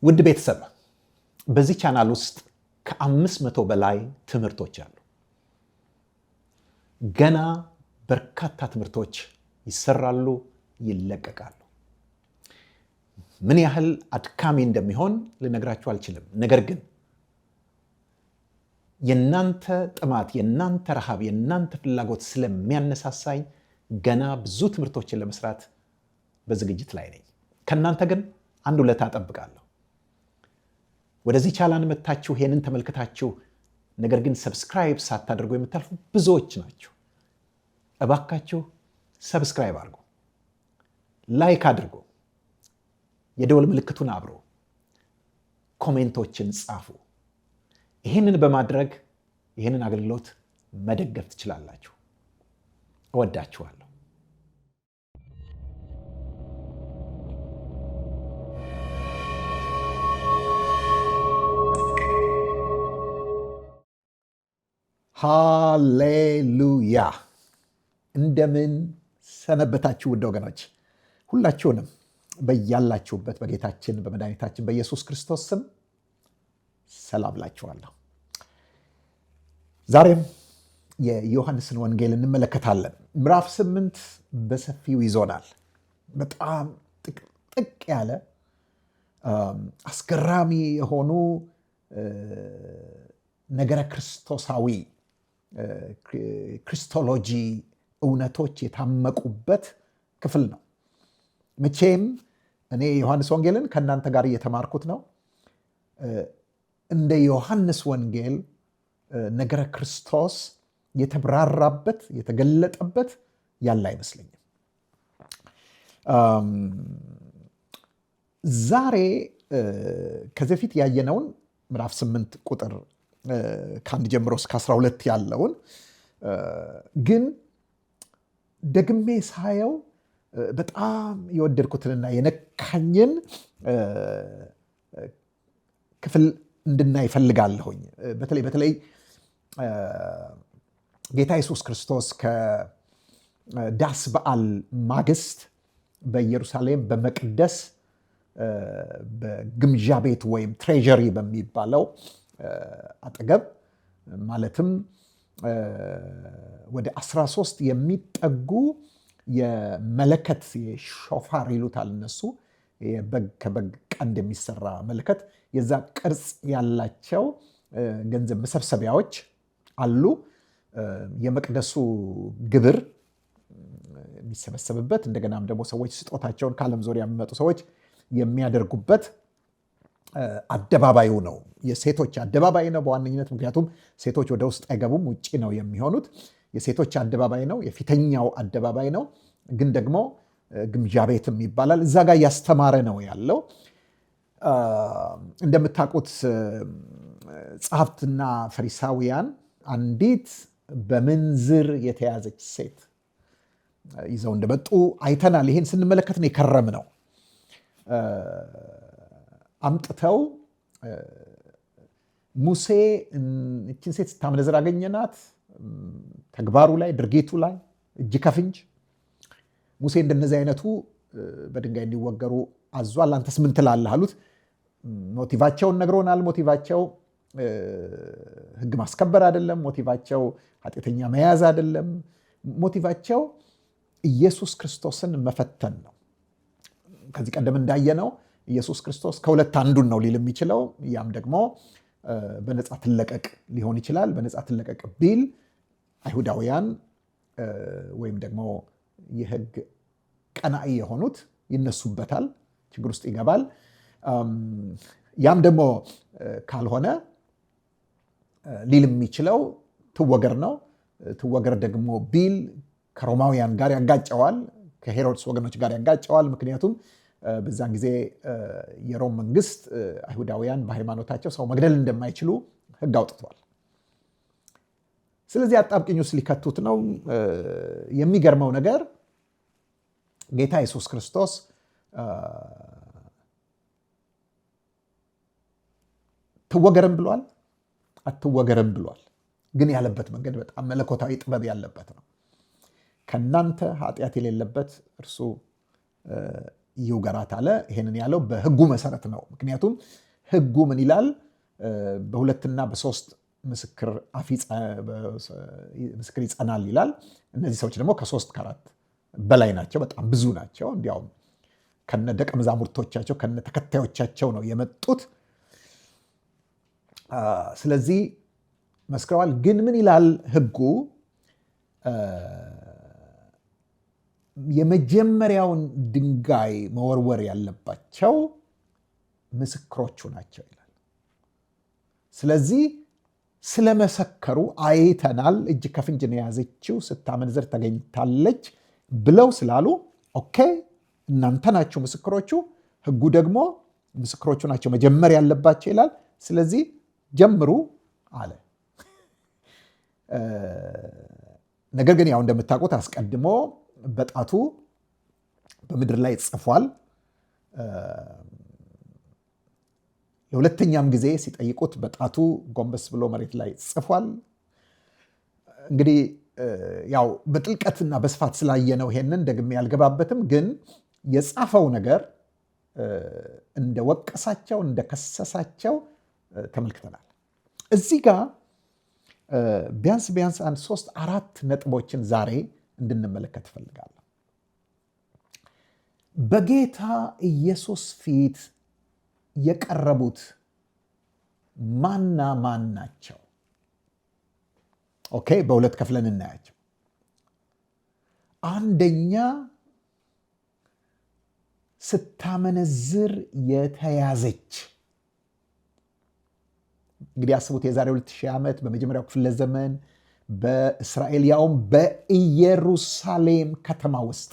ውድ ቤተሰብ በዚህ ቻናል ውስጥ ከ500 በላይ ትምህርቶች አሉ። ገና በርካታ ትምህርቶች ይሰራሉ፣ ይለቀቃሉ። ምን ያህል አድካሚ እንደሚሆን ልነግራችሁ አልችልም። ነገር ግን የናንተ ጥማት፣ የናንተ ረሃብ፣ የናንተ ፍላጎት ስለሚያነሳሳኝ ገና ብዙ ትምህርቶችን ለመስራት በዝግጅት ላይ ነኝ። ከናንተ ግን አንድ ውለታ እጠብቃለሁ። ወደዚህ ቻናል መጥታችሁ ይሄንን ተመልክታችሁ ነገር ግን ሰብስክራይብ ሳታደርጉ የምታልፉ ብዙዎች ናቸው። እባካችሁ ሰብስክራይብ አድርጉ፣ ላይክ አድርጉ፣ የደወል ምልክቱን አብሩ፣ ኮሜንቶችን ጻፉ። ይህንን በማድረግ ይህንን አገልግሎት መደገፍ ትችላላችሁ። እወዳችኋለሁ። ሃሌሉያ! እንደምን ሰነበታችሁ ውድ ወገኖች? ሁላችሁንም በያላችሁበት በጌታችን በመድኃኒታችን በኢየሱስ ክርስቶስ ስም ሰላም ላችኋለሁ። ዛሬም የዮሐንስን ወንጌል እንመለከታለን። ምዕራፍ 8 በሰፊው ይዞናል። በጣም ጥቅጥቅ ያለ አስገራሚ የሆኑ ነገረ ክርስቶሳዊ ክሪስቶሎጂ እውነቶች የታመቁበት ክፍል ነው። መቼም እኔ ዮሐንስ ወንጌልን ከእናንተ ጋር እየተማርኩት ነው። እንደ ዮሐንስ ወንጌል ነገረ ክርስቶስ የተብራራበት የተገለጠበት ያለ አይመስለኝም። ዛሬ ከዚህ በፊት ያየነውን ምዕራፍ 8 ቁጥር ከ1 ጀምሮ እስከ 12 ያለውን ግን ደግሜ ሳየው በጣም የወደድኩትንና የነካኝን ክፍል እንድናይ እፈልጋለሁኝ። በተለይ ጌታ ኢየሱስ ክርስቶስ ከዳስ በዓል ማግስት በኢየሩሳሌም በመቅደስ በግምጃ ቤት ወይም ትሬዠሪ በሚባለው አጠገብ ማለትም ወደ 13 የሚጠጉ የመለከት የሾፋር ይሉታል እነሱ፣ ከበግ ቀንድ የሚሰራ መለከት፣ የዛ ቅርጽ ያላቸው ገንዘብ መሰብሰቢያዎች አሉ። የመቅደሱ ግብር የሚሰበሰብበት፣ እንደገናም ደግሞ ሰዎች ስጦታቸውን ከዓለም ዙሪያ የሚመጡ ሰዎች የሚያደርጉበት አደባባዩ ነው። የሴቶች አደባባይ ነው በዋነኝነት፣ ምክንያቱም ሴቶች ወደ ውስጥ አይገቡም፣ ውጭ ነው የሚሆኑት። የሴቶች አደባባይ ነው፣ የፊተኛው አደባባይ ነው። ግን ደግሞ ግምጃ ቤትም ይባላል። እዛ ጋር እያስተማረ ነው ያለው። እንደምታውቁት ጸሐፍትና ፈሪሳውያን አንዲት በምንዝር የተያዘች ሴት ይዘው እንደመጡ አይተናል። ይህን ስንመለከት ነው የከረም ነው። አምጥተው ሙሴ እችን ሴት ስታመነዝር አገኘናት። ተግባሩ ላይ ድርጊቱ ላይ እጅ ከፍንጅ ሙሴ እንደነዚህ አይነቱ በድንጋይ እንዲወገሩ አዟል። አንተስ ምን ትላለህ አሉት። ሞቲቫቸውን ነግሮናል። ሞቲቫቸው ሕግ ማስከበር አይደለም። ሞቲቫቸው ኃጢአተኛ መያዝ አይደለም። ሞቲቫቸው ኢየሱስ ክርስቶስን መፈተን ነው። ከዚህ ቀደም እንዳየነው ኢየሱስ ክርስቶስ ከሁለት አንዱን ነው ሊል የሚችለው። ያም ደግሞ በነፃ ትለቀቅ ሊሆን ይችላል። በነፃ ትለቀቅ ቢል አይሁዳውያን ወይም ደግሞ የሕግ ቀናኢ የሆኑት ይነሱበታል፣ ችግር ውስጥ ይገባል። ያም ደግሞ ካልሆነ ሊል የሚችለው ትወገር ነው። ትወገር ደግሞ ቢል ከሮማውያን ጋር ያጋጨዋል፣ ከሄሮድስ ወገኖች ጋር ያጋጨዋል። ምክንያቱም በዛን ጊዜ የሮም መንግስት አይሁዳውያን በሃይማኖታቸው ሰው መግደል እንደማይችሉ ሕግ አውጥቷል። ስለዚህ አጣብቂኝ ውስጥ ሊከቱት ነው። የሚገርመው ነገር ጌታ ኢየሱስ ክርስቶስ ትወገርም ብሏል፣ አትወገርም ብሏል። ግን ያለበት መንገድ በጣም መለኮታዊ ጥበብ ያለበት ነው። ከእናንተ ኃጢአት የሌለበት እርሱ ይውገራት አለ። ይሄንን ያለው በሕጉ መሰረት ነው። ምክንያቱም ሕጉ ምን ይላል? በሁለትና በሶስት ምስክር ይጸናል ይላል። እነዚህ ሰዎች ደግሞ ከ3 ከ4 በላይ ናቸው። በጣም ብዙ ናቸው። እንዲያውም ከነ ደቀ መዛሙርቶቻቸው ከነ ተከታዮቻቸው ነው የመጡት። ስለዚህ መስክረዋል። ግን ምን ይላል ሕጉ? የመጀመሪያውን ድንጋይ መወርወር ያለባቸው ምስክሮቹ ናቸው ይላል። ስለዚህ ስለመሰከሩ አይተናል፣ እጅ ከፍንጅ ነው የያዘችው፣ ስታመነዝር ተገኝታለች ብለው ስላሉ ኦኬ እናንተ ናችሁ ምስክሮቹ፣ ሕጉ ደግሞ ምስክሮቹ ናቸው መጀመር ያለባቸው ይላል። ስለዚህ ጀምሩ አለ። ነገር ግን ያው እንደምታውቁት አስቀድሞ በጣቱ በምድር ላይ ጽፏል። ለሁለተኛም ጊዜ ሲጠይቁት በጣቱ ጎንበስ ብሎ መሬት ላይ ጽፏል። እንግዲህ ያው በጥልቀትና በስፋት ስላየነው ይሄንን ደግሜ ያልገባበትም፣ ግን የጻፈው ነገር እንደወቀሳቸው እንደከሰሳቸው ተመልክተናል። እዚህ ጋር ቢያንስ 3-4 ነጥቦችን ዛሬ እንድንመለከት እፈልጋለሁ። በጌታ ኢየሱስ ፊት የቀረቡት ማና ማን ናቸው? ኦኬ፣ በሁለት ከፍለን እናያቸው። አንደኛ ስታመነዝር የተያዘች። እንግዲህ አስቡት፣ የዛሬ 2000 ዓመት በመጀመሪያው ክፍለ ዘመን በእስራኤል ያውም በኢየሩሳሌም ከተማ ውስጥ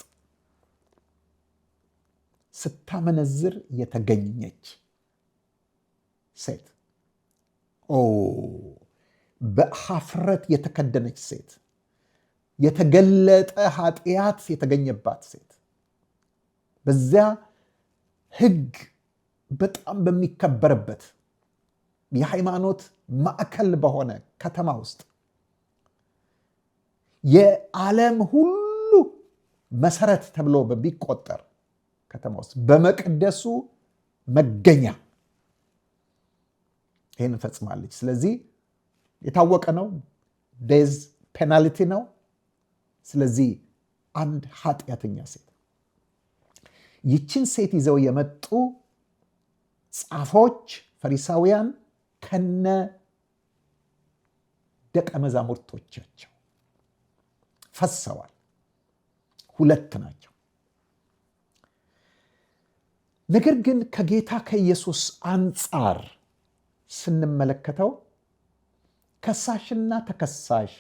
ስታመነዝር የተገኘች ሴት፣ በሀፍረት የተከደነች ሴት፣ የተገለጠ ኃጢአት የተገኘባት ሴት፣ በዚያ ሕግ በጣም በሚከበርበት የሃይማኖት ማዕከል በሆነ ከተማ ውስጥ የዓለም ሁሉ መሰረት ተብሎ በሚቆጠር ከተማ ውስጥ በመቅደሱ መገኛ ይህንን ፈጽማለች። ስለዚህ የታወቀ ነው፣ ዴዝ ፔናልቲ ነው። ስለዚህ አንድ ኃጢአተኛ ሴት፣ ይችን ሴት ይዘው የመጡ ጻፎች ፈሪሳውያን ከነ ደቀ መዛሙርቶቻቸው ፈሰዋል። 2 ናቸው። ነገር ግን ከጌታ ከኢየሱስ አንጻር ስንመለከተው ከሳሽና ተከሳሽ፣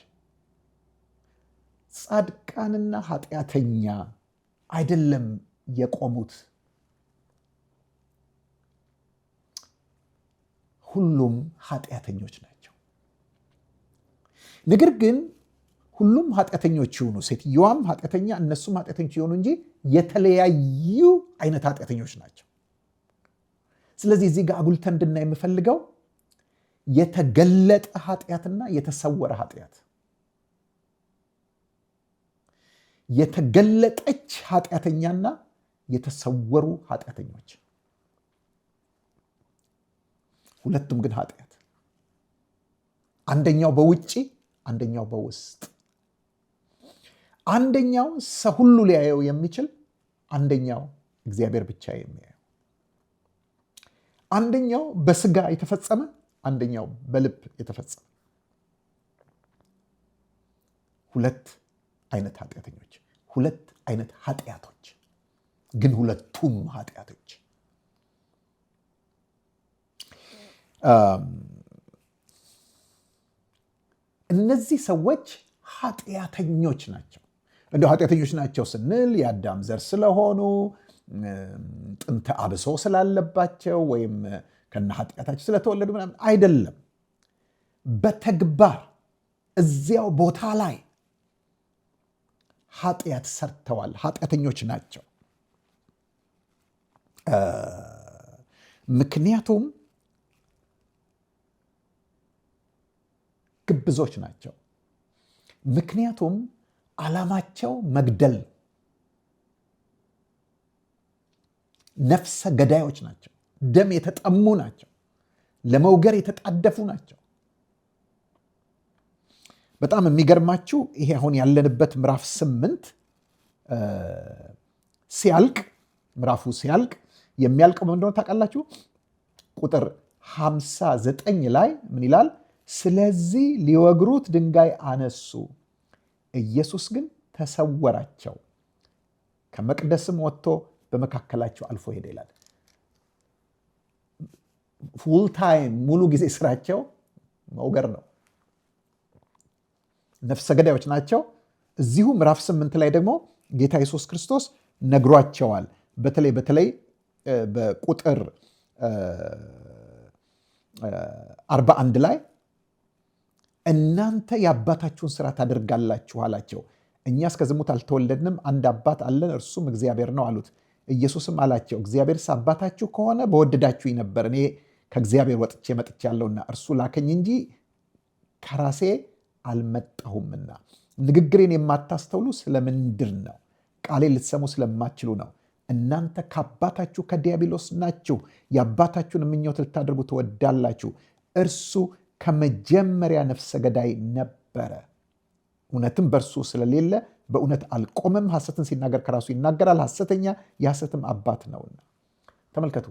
ጻድቃንና ኃጢአተኛ አይደለም የቆሙት። ሁሉም ኃጢአተኞች ናቸው። ነገር ግን ሁሉም ኃጢአተኞች ይሆኑ፣ ሴትዮዋም ኃጢአተኛ እነሱም ኃጢአተኞች ይሆኑ እንጂ የተለያዩ አይነት ኃጢአተኞች ናቸው። ስለዚህ እዚህ ጋር አጉልተን እንድናይ የምፈልገው የተገለጠ ኃጢአትና የተሰወረ ኃጢአት፣ የተገለጠች ኃጢአተኛና የተሰወሩ ኃጢአተኞች፣ ሁለቱም ግን ኃጢአት፣ አንደኛው በውጪ አንደኛው በውስጥ፣ አንደኛው ሰው ሁሉ ሊያየው የሚችል አንደኛው እግዚአብሔር ብቻ የሚያየው፣ አንደኛው በስጋ የተፈጸመ አንደኛው በልብ የተፈጸመ፣ 2 አይነት ኃጢአተኞች፣ 2 አይነት ኃጢአቶች፣ ግን ሁለቱም ኃጢአቶች። እነዚህ ሰዎች ኃጢአተኞች ናቸው። እንደው ኃጢአተኞች ናቸው ስንል የአዳም ዘር ስለሆኑ ጥንተ አብሶ ስላለባቸው ወይም ከነ ኃጢአታቸው ስለተወለዱ ምናምን አይደለም። በተግባር እዚያው ቦታ ላይ ኃጢአት ሰርተዋል። ኃጢአተኞች ናቸው። ምክንያቱም ግብዞች ናቸው። ምክንያቱም ዓላማቸው መግደል ነው። ነፍሰ ገዳዮች ናቸው። ደም የተጠሙ ናቸው። ለመውገር የተጣደፉ ናቸው። በጣም የሚገርማችሁ ይሄ አሁን ያለንበት ምዕራፍ 8 ሲያልቅ ምዕራፉ ሲያልቅ የሚያልቀው ምን እንደሆነ ታውቃላችሁ? ቁጥር 59 ላይ ምን ይላል? ስለዚህ ሊወግሩት ድንጋይ አነሱ፣ ኢየሱስ ግን ተሰወራቸው፣ ከመቅደስም ወጥቶ በመካከላቸው አልፎ ሄደ ይላል። ፉል ታይም ሙሉ ጊዜ ስራቸው መውገር ነው። ነፍሰ ገዳዮች ናቸው። እዚሁ ምዕራፍ 8 ላይ ደግሞ ጌታ ኢየሱስ ክርስቶስ ነግሯቸዋል። በተለይ በቁጥር 41 ላይ እናንተ የአባታችሁን ስራ ታደርጋላችሁ አላቸው። እኛስ ከዝሙት አልተወለድንም፣ አንድ አባት አለን፣ እርሱም እግዚአብሔር ነው አሉት። ኢየሱስም አላቸው እግዚአብሔርስ አባታችሁ ከሆነ በወደዳችሁኝ ነበር፣ እኔ ከእግዚአብሔር ወጥቼ መጥቻለሁና እርሱ ላከኝ እንጂ ከራሴ አልመጣሁምና። ንግግሬን የማታስተውሉ ስለምንድር ነው? ቃሌን ልትሰሙ ስለማትችሉ ነው። እናንተ ከአባታችሁ ከዲያብሎስ ናችሁ፣ የአባታችሁን ምኞት ልታደርጉ ትወዳላችሁ። እርሱ ከመጀመሪያ ነፍሰ ገዳይ ነበረ፣ እውነትም በእርሱ ስለሌለ በእውነት አልቆመም። ሐሰትን ሲናገር ከራሱ ይናገራል፣ ሐሰተኛ የሐሰትም አባት ነውና። ተመልከቱ፣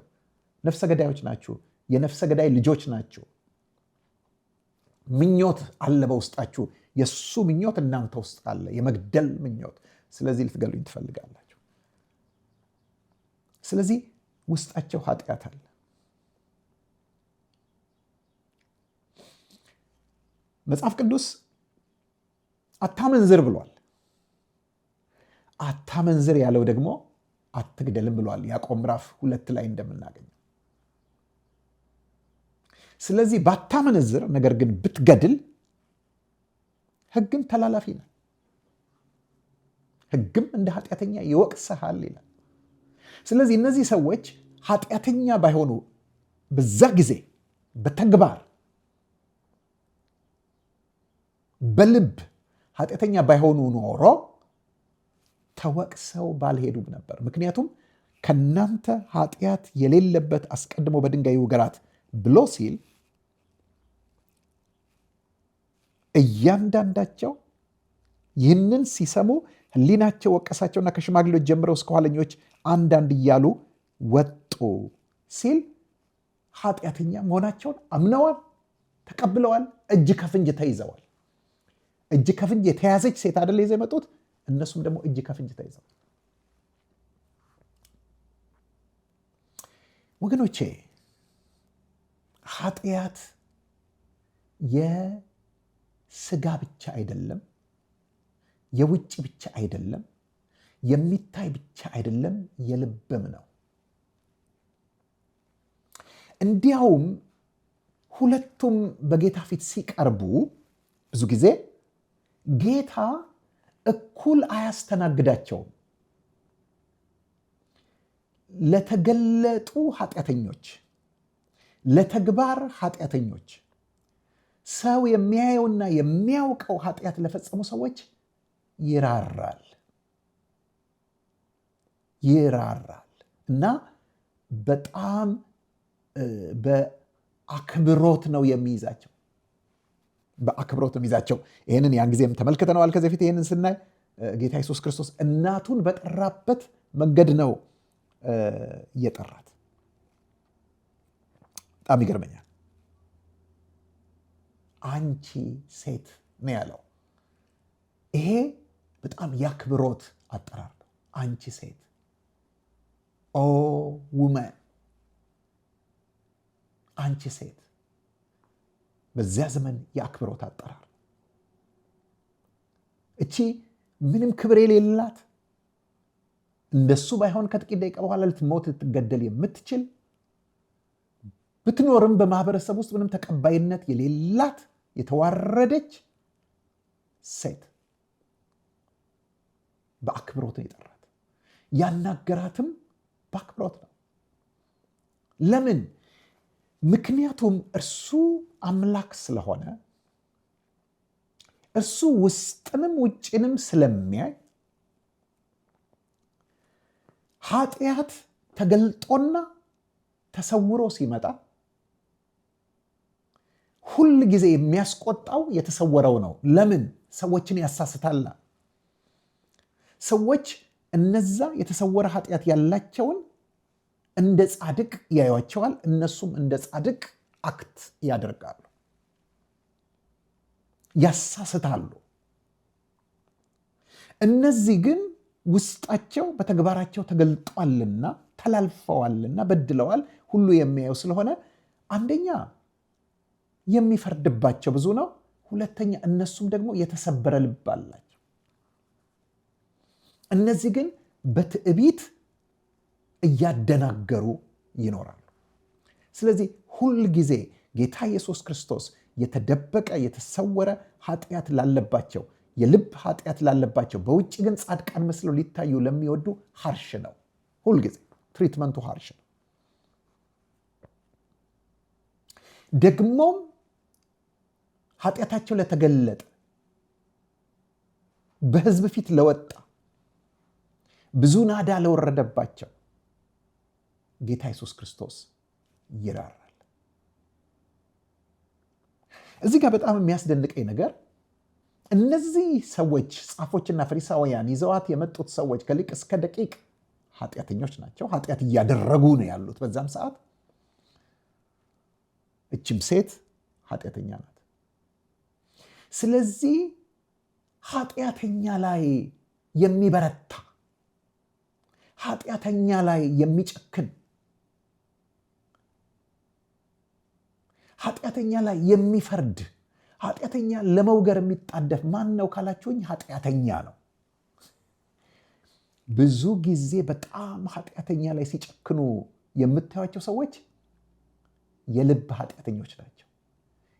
ነፍሰ ገዳዮች ናችሁ፣ የነፍሰ ገዳይ ልጆች ናችሁ። ምኞት አለ በውስጣችሁ። የእሱ ምኞት እናንተ ውስጥ አለ፣ የመግደል ምኞት። ስለዚህ ልትገሉኝ ትፈልጋላችሁ። ስለዚህ ውስጣቸው ኃጢአት አለ። መጽሐፍ ቅዱስ አታመንዝር ብሏል። አታመንዝር ያለው ደግሞ አትግደልም ብሏል። ያዕቆብ ምዕራፍ 2 ላይ እንደምናገኘው። ስለዚህ ባታመነዝር ነገር ግን ብትገድል ሕግን ተላላፊ ነው፣ ሕግም እንደ ኃጢአተኛ ይወቅስሃል ይላል። ስለዚህ እነዚህ ሰዎች ኃጢአተኛ ባይሆኑ በዛ ጊዜ በተግባር በልብ ኃጢአተኛ ባይሆኑ ኖሮ ተወቅሰው ባልሄዱም ነበር። ምክንያቱም ከናንተ ኃጢአት የሌለበት አስቀድሞ በድንጋይ ይውገራት ብሎ ሲል እያንዳንዳቸው ይህንን ሲሰሙ ሕሊናቸው ወቀሳቸውና ከሽማግሌዎች ጀምረው እስከ ኋለኞች አንዳንድ እያሉ ወጡ ሲል ኃጢአተኛ መሆናቸውን አምነዋል፣ ተቀብለዋል፣ እጅ ከፍንጅ ተይዘዋል። እጅ ከፍንጅ የተያዘች ሴት አይደለ ይዘው የመጡት፣ እነሱም ደግሞ እጅ ከፍንጅ ተይዘዋል። ወገኖቼ ኃጢአት የስጋ ብቻ አይደለም፣ የውጭ ብቻ አይደለም፣ የሚታይ ብቻ አይደለም፣ የልብም ነው። እንዲያውም ሁለቱም በጌታ ፊት ሲቀርቡ ብዙ ጊዜ ጌታ እኩል አያስተናግዳቸውም። ለተገለጡ ኃጢአተኞች፣ ለተግባር ኃጢአተኞች፣ ሰው የሚያየውና የሚያውቀው ኃጢአት ለፈጸሙ ሰዎች ይራራል እና በጣም በአክብሮት ነው የሚይዛቸው። ይህንን ያን ጊዜም ተመልክተነዋል። ከዚህ በፊት ይህንን ስናይ ጌታ ኢየሱስ ክርስቶስ እናቱን በጠራበት መንገድ ነው እየጠራት። በጣም ይገርመኛል። አንቺ ሴት ነው ያለው። ይሄ በጣም የአክብሮት አጠራር ነው። አንቺ ሴት፣ ኦ ውመን፣ አንቺ ሴት በዚያ ዘመን የአክብሮት አጠራር። እቺ ምንም ክብር የሌላት እንደሱ ባይሆን ከጥቂት ደቂቃ በኋላ ልትሞት ልትገደል የምትችል ብትኖርም በማህበረሰብ ውስጥ ምንም ተቀባይነት የሌላት የተዋረደች ሴት በአክብሮት ነው የጠራት። ያናገራትም በአክብሮት ነው። ለምን? ምክንያቱም እርሱ አምላክ ስለሆነ፣ እርሱ ውስጥንም ውጭንም ስለሚያይ ኃጢአት ተገልጦና ተሰውሮ ሲመጣ ሁል ጊዜ የሚያስቆጣው የተሰወረው ነው። ለምን? ሰዎችን ያሳስታልና። ሰዎች እነዛ የተሰወረ ኃጢአት ያላቸውን እንደ ጻድቅ ያዩዋቸዋል። እነሱም እንደ ጻድቅ አክት ያደርጋሉ፣ ያሳስታሉ። እነዚህ ግን ውስጣቸው በተግባራቸው ተገልጧልና፣ ተላልፈዋልና፣ በድለዋል። ሁሉ የሚያየው ስለሆነ አንደኛ የሚፈርድባቸው ብዙ ነው። ሁለተኛ እነሱም ደግሞ የተሰበረ ልብ አላቸው። እነዚህ ግን በትዕቢት እያደናገሩ ይኖራሉ። ስለዚህ ሁል ጊዜ ጌታ ኢየሱስ ክርስቶስ የተደበቀ የተሰወረ ኃጢአት ላለባቸው፣ የልብ ኃጢአት ላለባቸው፣ በውጭ ግን ጻድቃን መስለው ሊታዩ ለሚወዱ ሀርሽ ነው። ሁልጊዜ ትሪትመንቱ ሀርሽ ነው። ደግሞም ኃጢአታቸው ለተገለጠ፣ በሕዝብ ፊት ለወጣ፣ ብዙ ናዳ ለወረደባቸው ጌታ ኢየሱስ ክርስቶስ ይራራል። እዚህ ጋር በጣም የሚያስደንቀኝ ነገር እነዚህ ሰዎች ጻፎችና ፈሪሳውያን ይዘዋት የመጡት ሰዎች ከሊቅ እስከ ደቂቅ ኃጢአተኞች ናቸው። ኃጢአት እያደረጉ ነው ያሉት በዛም ሰዓት። እችም ሴት ኃጢአተኛ ናት። ስለዚህ ኃጢአተኛ ላይ የሚበረታ፣ ኃጢአተኛ ላይ የሚጨክን፣ ኃጢአተኛ ላይ የሚፈርድ፣ ኃጢአተኛ ለመውገር የሚጣደፍ ማን ነው ካላችሁኝ፣ ኃጢአተኛ ነው። ብዙ ጊዜ በጣም ኃጢአተኛ ላይ ሲጨክኑ የምታዩቸው ሰዎች የልብ ኃጢአተኞች ናቸው፣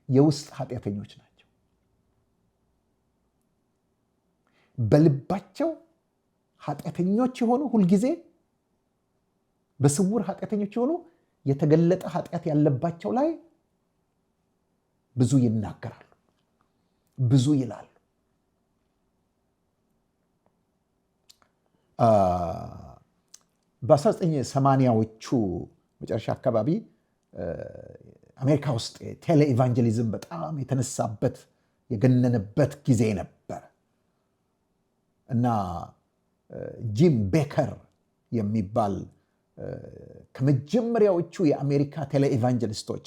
የውስጥ ኃጢአተኞች ናቸው። በልባቸው ኃጢአተኞች የሆኑ ሁልጊዜ በስውር ኃጢአተኞች የሆኑ የተገለጠ ኃጢአት ያለባቸው ላይ ብዙ ይናገራሉ፣ ብዙ ይላሉ። በ1980ዎቹ መጨረሻ አካባቢ አሜሪካ ውስጥ ቴሌ ኢቫንጀሊዝም በጣም የተነሳበት የገነነበት ጊዜ ነበር እና ጂም ቤከር የሚባል ከመጀመሪያዎቹ የአሜሪካ ቴሌ ኢቫንጀሊስቶች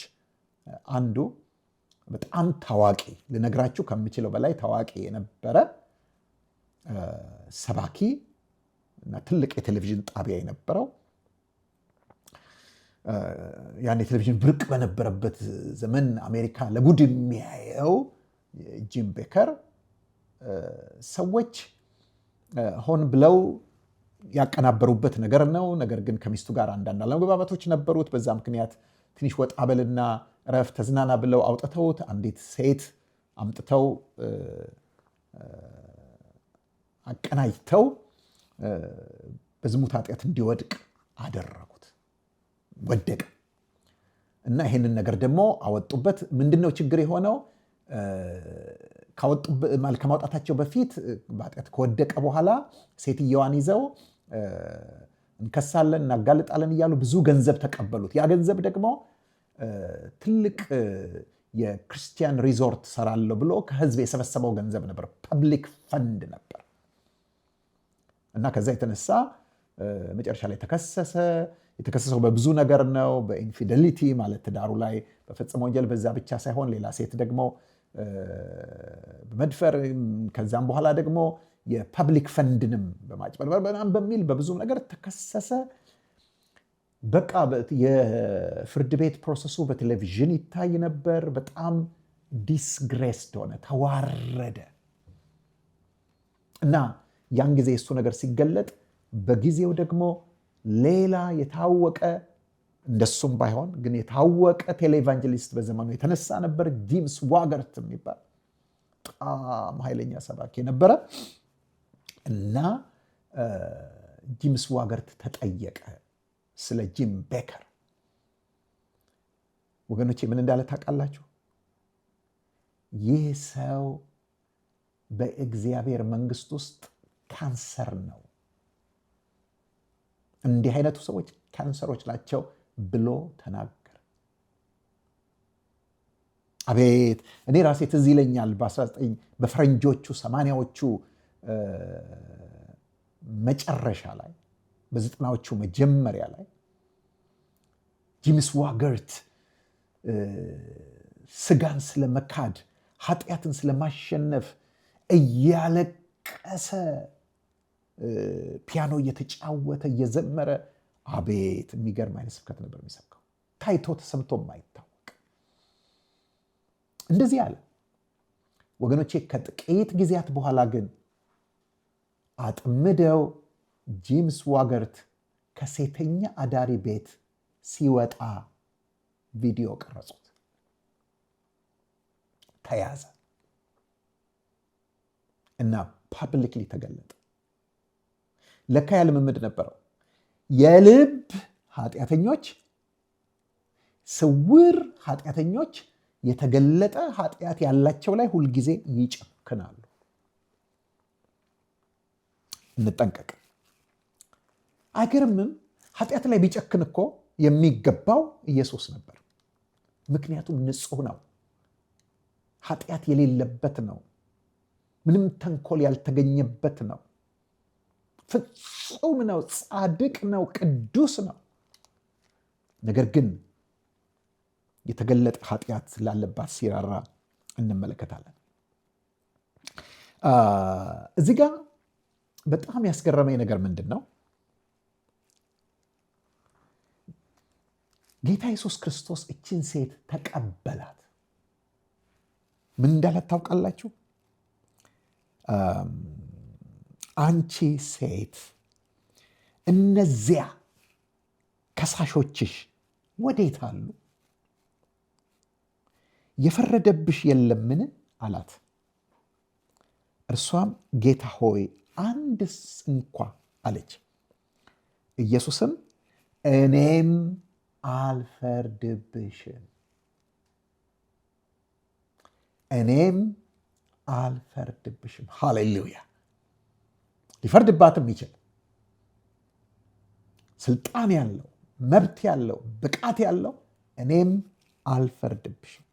አንዱ በጣም ታዋቂ፣ ልነግራችሁ ከምችለው በላይ ታዋቂ የነበረ ሰባኪ እና ትልቅ የቴሌቪዥን ጣቢያ የነበረው፣ ያን የቴሌቪዥን ብርቅ በነበረበት ዘመን አሜሪካ ለጉድ የሚያየው ጂም ቤከር ሰዎች ሆን ብለው ያቀናበሩበት ነገር ነው። ነገር ግን ከሚስቱ ጋር አንዳንድ አለመግባባቶች ነበሩት። በዛ ምክንያት ትንሽ ወጣ በልና ረፍ ተዝናና ብለው አውጥተውት አንዲት ሴት አምጥተው አቀናጅተው በዝሙት ኃጢአት እንዲወድቅ አደረጉት። ወደቀ እና ይህንን ነገር ደግሞ አወጡበት። ምንድነው ችግር የሆነው? ከማውጣታቸው በፊት በኃጢአት ከወደቀ በኋላ ሴትየዋን ይዘው እንከሳለን፣ እናጋልጣለን እያሉ ብዙ ገንዘብ ተቀበሉት። ያ ገንዘብ ደግሞ ትልቅ የክርስቲያን ሪዞርት ሰራለሁ ብሎ ከህዝብ የሰበሰበው ገንዘብ ነበር። ፐብሊክ ፈንድ ነበር እና ከዛ የተነሳ መጨረሻ ላይ ተከሰሰ። የተከሰሰው በብዙ ነገር ነው። በኢንፊደሊቲ ማለት ትዳሩ ላይ በፈጸመ ወንጀል፣ በዛ ብቻ ሳይሆን ሌላ ሴት ደግሞ በመድፈር፣ ከዛም በኋላ ደግሞ የፐብሊክ ፈንድንም በማጭበርበር በጣም በሚል በብዙ ነገር ተከሰሰ። በቃ የፍርድ ቤት ፕሮሰሱ በቴሌቪዥን ይታይ ነበር። በጣም ዲስግሬስድ ሆነ፣ ተዋረደ እና ያን ጊዜ የሱ ነገር ሲገለጥ በጊዜው ደግሞ ሌላ የታወቀ እንደሱም ባይሆን ግን የታወቀ ቴሌቫንጀሊስት በዘመኑ የተነሳ ነበር። ጂም ስዋገርት የሚባል በጣም ኃይለኛ ሰባኪ ነበረ እና ጂም ስዋገርት ተጠየቀ ስለ ጂም ቤከር። ወገኖቼ ምን እንዳለ ታውቃላችሁ? ይህ ሰው በእግዚአብሔር መንግስት ውስጥ ካንሰር ነው። እንዲህ አይነቱ ሰዎች ካንሰሮች ናቸው ብሎ ተናገረ። አቤት! እኔ ራሴ ትዝ ይለኛል በፈረንጆቹ 80ዎቹ መጨረሻ ላይ በ90ዎቹ መጀመሪያ ላይ ጂም ስዋገርት ስጋን ስለመካድ ኃጢአትን ስለማሸነፍ እያለቀሰ ፒያኖ እየተጫወተ እየዘመረ፣ አቤት የሚገርም አይነት ስብከት ነበር የሚሰብከው። ታይቶ ተሰምቶ የማይታወቅ እንደዚህ አለ። ወገኖቼ ከጥቂት ጊዜያት በኋላ ግን አጥምደው ጂም ስዋገርት ከሴተኛ አዳሪ ቤት ሲወጣ ቪዲዮ ቀረጹት። ተያዘ እና ፐብሊክሊ ተገለጠ። ለካ ያ ልምምድ ነበረው። የልብ ኃጢአተኞች፣ ስውር ኃጢአተኞች የተገለጠ ኃጢአት ያላቸው ላይ ሁልጊዜ ይጨክናሉ። እንጠንቀቅ። አይገርምም? ኃጢአት ላይ ቢጨክን እኮ የሚገባው ኢየሱስ ነበር። ምክንያቱም ንጹሕ ነው፣ ኃጢአት የሌለበት ነው፣ ምንም ተንኮል ያልተገኘበት ነው፣ ፍጹም ነው፣ ጻድቅ ነው፣ ቅዱስ ነው። ነገር ግን የተገለጠ ኃጢአት ላለባት ሲራራ እንመለከታለን። እዚህ ጋር በጣም ያስገረመኝ ነገር ምንድን ነው? ጌታ ኢየሱስ ክርስቶስ እችን ሴት ተቀበላት። ምን እንዳላት ታውቃላችሁ? አንቺ ሴት እነዚያ ከሳሾችሽ ወዴት አሉ? የፈረደብሽ የለምን አላት። እርሷም ጌታ ሆይ አንድስ እንኳ አለች። ኢየሱስም እኔም አልፈርድብሽም፣ እኔም አልፈርድብሽም። ሃሌሉያ! ሊፈርድባትም ይችል ስልጣን ያለው መብት ያለው ብቃት ያለው እኔም አልፈርድብሽም።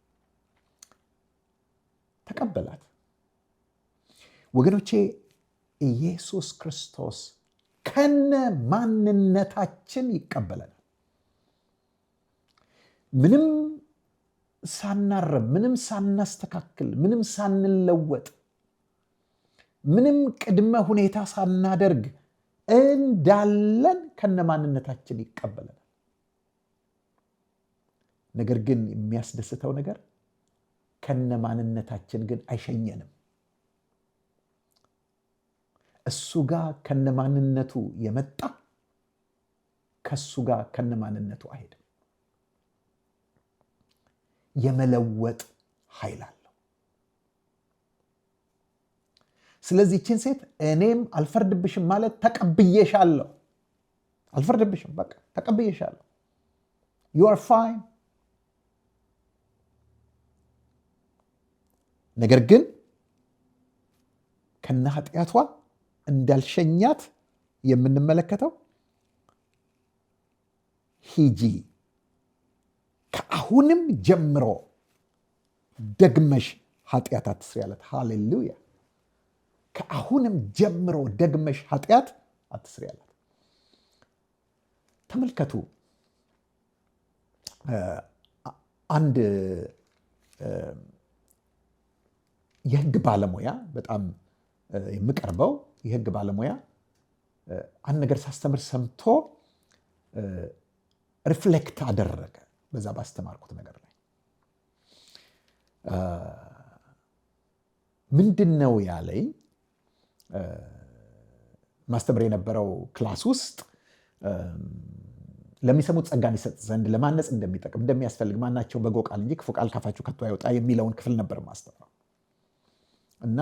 ተቀበላት። ወገኖቼ ኢየሱስ ክርስቶስ ከነ ማንነታችን ይቀበለናል። ምንም ሳናረም፣ ምንም ሳናስተካክል፣ ምንም ሳንለወጥ፣ ምንም ቅድመ ሁኔታ ሳናደርግ እንዳለን ከነ ማንነታችን ይቀበለናል። ነገር ግን የሚያስደስተው ነገር ከነ ማንነታችን ግን አይሸኘንም። እሱ ጋር ከነ ማንነቱ የመጣ ከሱ ጋር ከነ ማንነቱ አይሄድም። የመለወጥ ኃይል አለው። ስለዚህ ይህችን ሴት እኔም አልፈርድብሽም ማለት ተቀብዬሻለሁ፣ አልፈርድብሽም፣ በቃ ተቀብዬሻለሁ፣ you are fine። ነገር ግን ከነ ኃጢአቷ እንዳልሸኛት የምንመለከተው ሂጂ፣ ከአሁንም ጀምሮ ደግመሽ ኃጢአት አትስሪ አላት። ሃሌሉያ! ከአሁንም ጀምሮ ደግመሽ ኃጢአት አትስሪ አላት። ተመልከቱ፣ አንድ የህግ ባለሙያ፣ በጣም የምቀርበው የህግ ባለሙያ አንድ ነገር ሳስተምር ሰምቶ ሪፍሌክት አደረገ በዛ ባስተማርኩት ነገር ላይ። ምንድን ነው ያለኝ? ማስተምር የነበረው ክላስ ውስጥ ለሚሰሙት ጸጋን ይሰጥ ዘንድ ለማነጽ እንደሚጠቅም እንደሚያስፈልግ ማናቸው በጎ ቃል እንጂ ክፉ ቃል ካፋችሁ ከቶ አይወጣ የሚለውን ክፍል ነበር ማስተምረው እና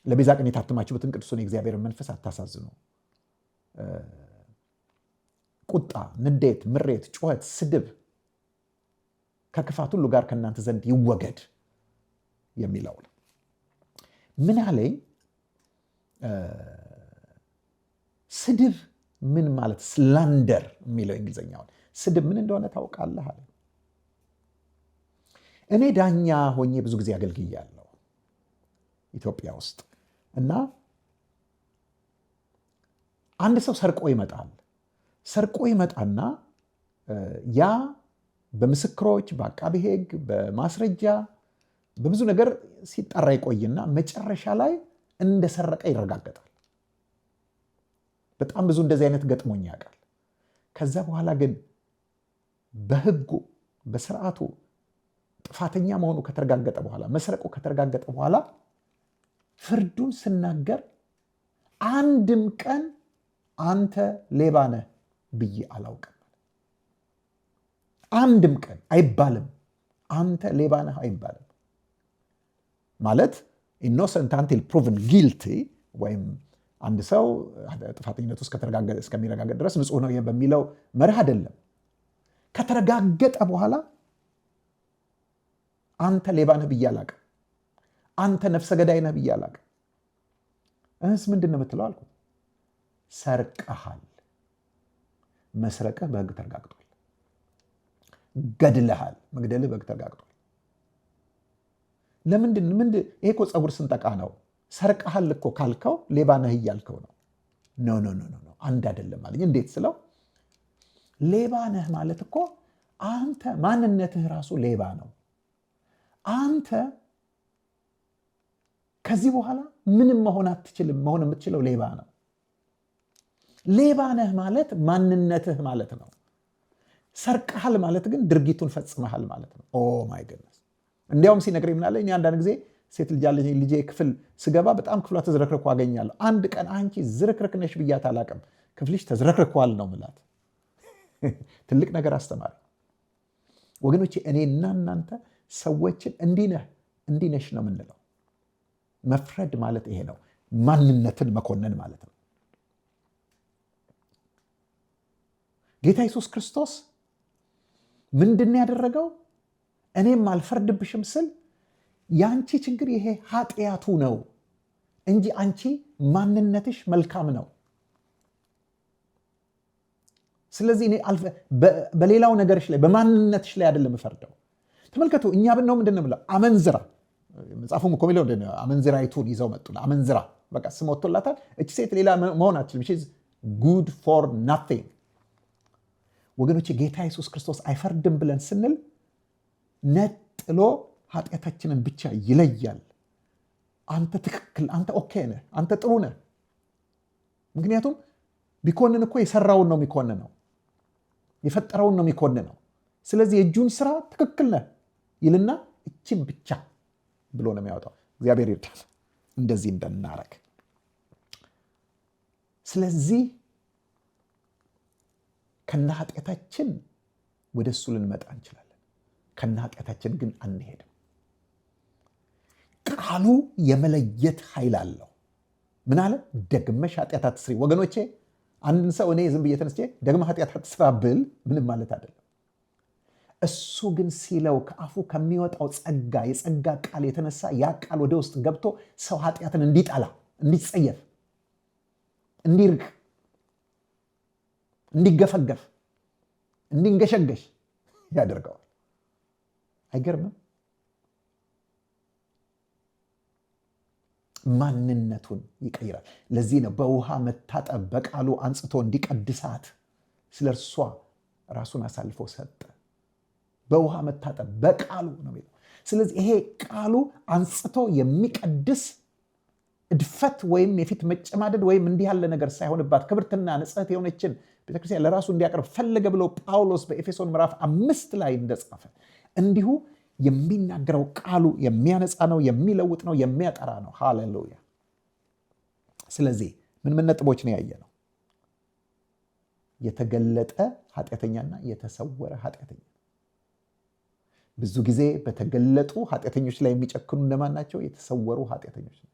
ለቤዛ ቀን የታተማችሁበትን ቅዱሱን የእግዚአብሔርን መንፈስ አታሳዝኑ፣ ቁጣ፣ ንዴት፣ ምሬት፣ ጩኸት፣ ስድብ ከክፋት ሁሉ ጋር ከእናንተ ዘንድ ይወገድ የሚለው ምን አለኝ? ስድብ ምን ማለት ስላንደር የሚለው እንግሊዝኛውን ስድብ ምን እንደሆነ ታውቃለህ አለ። እኔ ዳኛ ሆኜ ብዙ ጊዜ አገልግያለሁ ኢትዮጵያ ውስጥ እና አንድ ሰው ሰርቆ ይመጣና ያ በምስክሮች በአቃቤ ሕግ በማስረጃ በብዙ ነገር ሲጠራ ይቆይና መጨረሻ ላይ እንደሰረቀ ይረጋገጣል። በጣም ብዙ እንደዚህ አይነት ገጥሞኝ ያውቃል። ከዛ በኋላ ግን በሕጉ በስርዓቱ ጥፋተኛ መሆኑ ከተረጋገጠ በኋላ መስረቁ ከተረጋገጠ በኋላ ፍርዱን ስናገር አንድም ቀን አንተ ሌባ ነህ ብዬ አላውቅም። አንድም ቀን አይባልም። አንተ ሌባ ነህ አይባልም። ማለት ኢኖሰንት አንቲል ፕሩቭን ጊልቲ ወይም አንድ ሰው ጥፋተኝነቱ እስከሚረጋገጥ ድረስ ንጹህ ነው በሚለው መርህ አይደለም። ከተረጋገጠ በኋላ አንተ ሌባ ነህ ብዬ አላውቅም። አንተ ነፍሰ ገዳይ ነህ ብዬ አላውቅም። ምንድን ነው የምትለው አልኩት። ሰርቀሃል። መስረቅህ በሕግ ተረጋግጧል። ገድለሃል። መግደልህ በሕግ ተረጋግጧል። ለምንድን ይሄ እኮ ፀጉር ስንጠቃ ነው። ሰርቀሃል እኮ ካልከው ሌባ ነህ እያልከው ነው። ኖ አንድ አይደለም አለኝ። እንዴት ስለው ሌባ ነህ ማለት እኮ አንተ ማንነትህ ራሱ ሌባ ነው። አንተ ከዚህ በኋላ ምንም መሆን አትችልም። መሆን የምትችለው ሌባ ነው። ሌባ ነህ ማለት ማንነትህ ማለት ነው። ሰርቀሃል ማለት ግን ድርጊቱን ፈጽመሃል ማለት ነው። ኦ ማይ ገድነስ። እንዲያውም ሲነግረኝ ምን አለኝ፣ አንዳንድ ጊዜ ሴት ልጄ ክፍል ስገባ በጣም ክፍሏ ተዝረክርኮ አገኛለሁ። አንድ ቀን አንቺ ዝርክርክ ነሽ ብያት አላቅም፣ ክፍልሽ ተዝረክርኳል ነው ምላት። ትልቅ ነገር አስተማሪ ወገኖቼ። እኔና እናንተ ሰዎችን እንዲህ ነሽ ነው የምንለው። መፍረድ ማለት ይሄ ነው። ማንነትን መኮነን ማለት ነው። ጌታ ኢየሱስ ክርስቶስ ምንድን ያደረገው? እኔም አልፈርድብሽም ስል የአንቺ ችግር ይሄ ኃጢአቱ ነው እንጂ አንቺ ማንነትሽ መልካም ነው። ስለዚህ እኔ በሌላው ነገርሽ ላይ በማንነትሽ ላይ አይደለም እፈርደው። ተመልከቱ፣ እኛ ብንነው ምንድን ነው ብለው አመንዝራ፣ መጽሐፉም እኮ የሚለው አመንዝራይቱን ይዘው መጡ። አመንዝራ በቃ ስም ወጥቶላታል። እች ሴት ሌላ መሆን አትችልም። ሺዝ ጉድ ፎር ናቲንግ። ወገኖቼ ጌታ ኢየሱስ ክርስቶስ አይፈርድም ብለን ስንል ነጥሎ ኃጢአታችንን ብቻ ይለያል። አንተ ትክክል፣ አንተ ኦኬ ነህ፣ አንተ ጥሩ ነህ። ምክንያቱም ቢኮንን እኮ የሰራውን ነው የሚኮንነው፣ የፈጠረውን ነው የሚኮንነው። ስለዚህ የእጁን ስራ ትክክል ነህ ይልና እችን ብቻ ብሎ ነው የሚያወጣው። እግዚአብሔር ይርዳል እንደዚህ እንደናረግ። ስለዚህ ከነ ኃጢአታችን ወደ እሱ ልንመጣ እንችላለን። ከነ ኃጢአታችን ግን አንሄድም። ቃሉ የመለየት ኃይል አለው። ምን አለ? ደግመሽ ኃጢአት አትስሪ። ወገኖቼ አንድን ሰው እኔ ዝም ብዬ ተነስቼ ደግመ ኃጢአት አትስራ ብል ምንም ማለት አይደለም። እሱ ግን ሲለው ከአፉ ከሚወጣው ጸጋ የጸጋ ቃል የተነሳ ያ ቃል ወደ ውስጥ ገብቶ ሰው ኃጢአትን እንዲጠላ፣ እንዲጸየፍ፣ እንዲርቅ፣ እንዲገፈገፍ፣ እንዲንገሸገሽ ያደርገዋል። አይገርምም? ማንነቱን ይቀይራል። ለዚህ ነው በውሃ መታጠብ በቃሉ አንጽቶ እንዲቀድሳት ስለ እርሷ ራሱን አሳልፎ ሰጠ። በውሃ መታጠብ በቃሉ ነው የሚለው። ስለዚህ ይሄ ቃሉ አንጽቶ የሚቀድስ እድፈት ወይም የፊት መጨማደድ ወይም እንዲህ ያለ ነገር ሳይሆንባት ክብርትና ንጽሕት የሆነችን ቤተክርስቲያን ለራሱ እንዲያቀርብ ፈለገ ብሎ ጳውሎስ በኤፌሶን ምዕራፍ 5 ላይ እንደጻፈ እንዲሁ የሚናገረው ቃሉ የሚያነጻ ነው፣ የሚለውጥ ነው፣ የሚያጠራ ነው። ሃሌሉያ። ስለዚህ ምን ነጥቦች ነው ያየ ነው? የተገለጠ ኃጢአተኛና የተሰወረ ኃጢአተኛ። ብዙ ጊዜ በተገለጡ ኃጢአተኞች ላይ የሚጨክኑ እነማን ናቸው? የተሰወሩ ኃጢአተኞች ነው።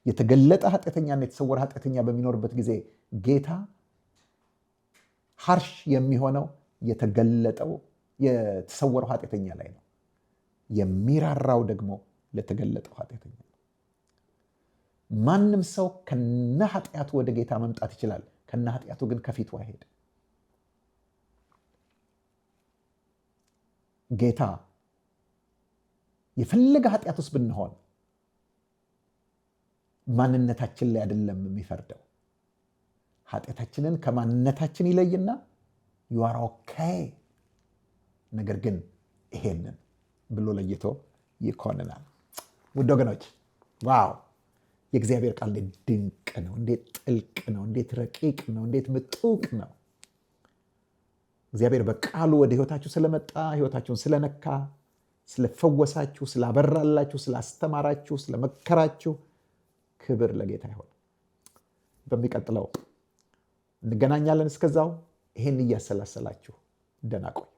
የተገለጠ ኃጢአተኛና የተሰወረ ኃጢአተኛ በሚኖርበት ጊዜ ጌታ ሀርሽ የሚሆነው የተገለጠው የተሰወረው ኃጢአተኛ ላይ ነው። የሚራራው ደግሞ ለተገለጠው ኃጢአተኛ ነው። ማንም ሰው ከነ ኃጢአቱ ወደ ጌታ መምጣት ይችላል። ከነ ኃጢአቱ ግን ከፊቱ አይሄድ። ጌታ የፈለገ ኃጢአት ውስጥ ብንሆን ማንነታችን ላይ አይደለም የሚፈርደው። ኃጢአታችንን ከማንነታችን ይለይና you are okay፣ ነገር ግን ይሄንን ብሎ ለይቶ ይኮንናል። ውድ ወገኖች ዋው! የእግዚአብሔር ቃል እንዴት ድንቅ ነው! እንዴት ጥልቅ ነው! እንዴት ረቂቅ ነው! እንዴት ምጡቅ ነው! እግዚአብሔር በቃሉ ወደ ህይወታችሁ ስለመጣ፣ ህይወታችሁን ስለነካ፣ ስለፈወሳችሁ፣ ስላበራላችሁ፣ ስላስተማራችሁ፣ ስለመከራችሁ ክብር ለጌታ ይሁን። በሚቀጥለው እንገናኛለን። እስከዛው ይሄን እያሰላሰላችሁ ደህና ቆዩ።